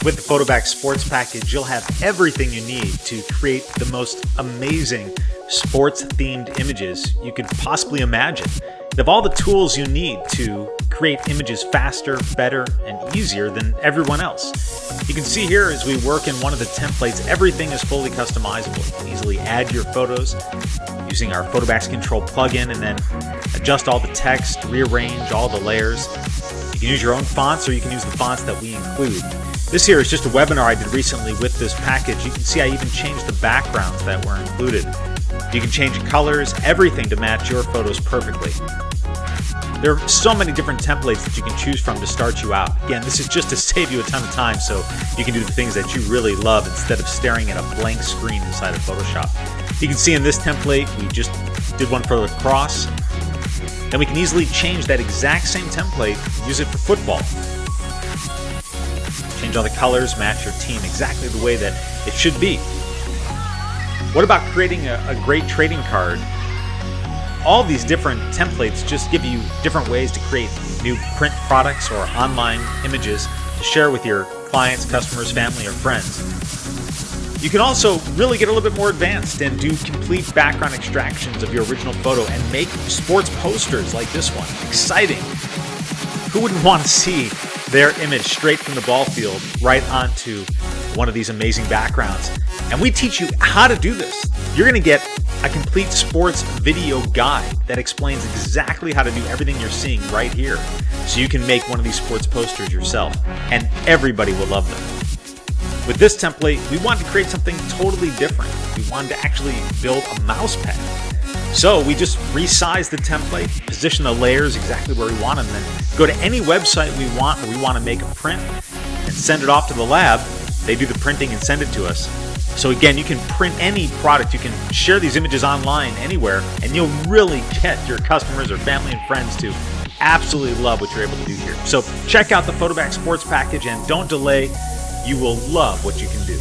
With the Photobacks Sports Package, you'll have everything you need to create the most amazing sports-themed images you could possibly imagine. You have all the tools you need to create images faster, better, and easier than everyone else. You can see here as we work in one of the templates, everything is fully customizable. You can easily add your photos using our Photobacks Control plugin and then adjust all the text, rearrange all the layers. You can use your own fonts or you can use the fonts that we include. This here is just a webinar I did recently with this package. You can see I even changed the backgrounds that were included. You can change colors, everything to match your photos perfectly. There are so many different templates that you can choose from to start you out. Again, this is just to save you a ton of time so you can do the things that you really love instead of staring at a blank screen inside of Photoshop. You can see in this template, we just did one for lacrosse. Then we can easily change that exact same template, use it for football. Change all the colors, match your team exactly the way that it should be. What about creating a great trading card? All these different templates just give you different ways to create new print products or online images to share with your clients, customers, family, or friends. You can also really get a little bit more advanced and do complete background extractions of your original photo and make sports posters like this one. Exciting! Who wouldn't want to see their image straight from the ball field right onto one of these amazing backgrounds? And we teach you how to do this. You're going to get a complete sports video guide that explains exactly how to do everything you're seeing right here, so you can make one of these sports posters yourself, and everybody will love them. With this template, we wanted to create something totally different. We wanted to actually build a mouse pad. So we just resized the template, position the layers exactly where we want them, then go to any website we want where we want to make a print and send it off to the lab. They do the printing and send it to us. So again, you can print any product, you can share these images online anywhere, and you'll really get your customers or family and friends to absolutely love what you're able to do here. So check out the Photobacks Sports Package and don't delay. You will love what you can do.